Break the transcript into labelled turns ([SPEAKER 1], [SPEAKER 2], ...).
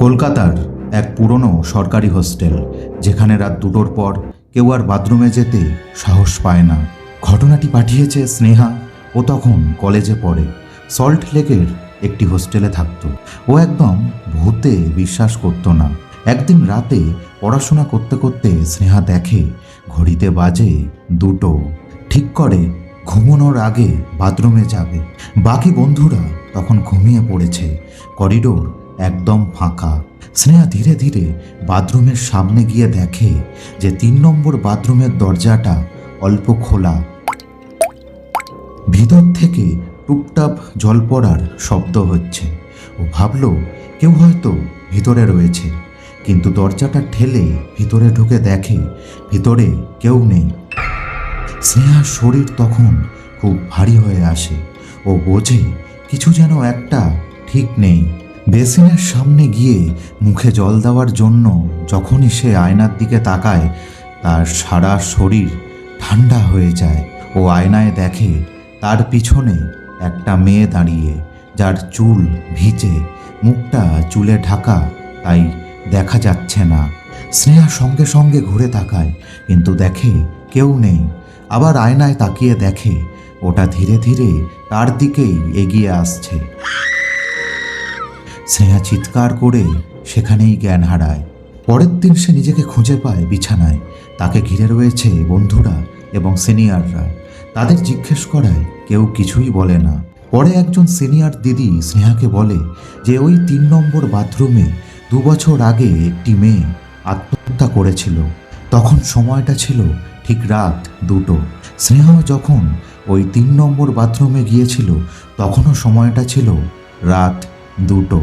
[SPEAKER 1] কলকাতার এক পুরনো সরকারি হোস্টেল, যেখানে রাত 2টোর পর কেউ আর বাথরুমে যেতে সাহস পায় না। ঘটনাটি পাঠিয়েছে স্নেহা। ও তখন কলেজে পড়ে, সল্ট লেকের একটি হোস্টেলে থাকতো। ও একদম ভূতে বিশ্বাস করতো না। একদিন রাতে পড়াশোনা করতে করতে স্নেহা দেখে ঘড়িতে বাজে 2টো। ঠিক করে ঘুমানোর আগে বাথরুমে যাবে। বাকি বন্ধুরা তখন ঘুমিয়ে পড়েছে। করিডোর একদম ফাঁকা। স্নেহা ধীরে ধীরে বাথরুমের সামনে গিয়ে দেখে যে 3 নম্বর বাথরুমের দরজাটা অল্প খোলা। ভিতর থেকে টুপটাপ জল পড়ার শব্দ হচ্ছে। ও ভাবল কেউ হয়তো ভিতরে রয়েছে, কিন্তু দরজাটা ঠেলে ভিতরে ঢুকে দেখে ভিতরে কেউ নেই। স্নেহার শরীর তখন খুব ভারী হয়ে আসে। ও বোঝে কিছু যেন একটা ঠিক নেই। বেসিনের সামনে গিয়ে মুখে জল দেওয়ার জন্য যখনই সে আয়নার দিকে তাকায়, তার সারা শরীর ঠান্ডা হয়ে যায়। ও আয়নায় দেখে তার পিছনে একটা মেয়ে দাঁড়িয়ে, যার চুল ভিজে, মুখটা চুলে ঢাকা, তাই দেখা যাচ্ছে না। স্নেহা সঙ্গে সঙ্গে ঘুরে তাকায়, কিন্তু দেখে কেউ নেই। আবার আয়নায় তাকিয়ে দেখে ওটা ধীরে ধীরে তার দিকেই এগিয়ে আসছে। স্নেহা চিৎকার করে সেখানেই জ্ঞান হারায়। পরের দিন সে নিজেকে খুঁজে পায় বিছানায়। তাকে ঘিরে রয়েছে বন্ধুরা এবং সিনিয়ররা। তাদের জিজ্ঞেস করায় কেউ কিছুই বলে না। পরে একজন সিনিয়র দিদি স্নেহাকে বলে যে ওই 3 নম্বর বাথরুমে 2 বছর আগে একটি মেয়ে আত্মহত্যা করেছিল। তখন সময়টা ছিল ঠিক রাত 2টো। স্নেহাও যখন ওই 3 নম্বর বাথরুমে গিয়েছিল, তখনও সময়টা ছিল রাত 2টো।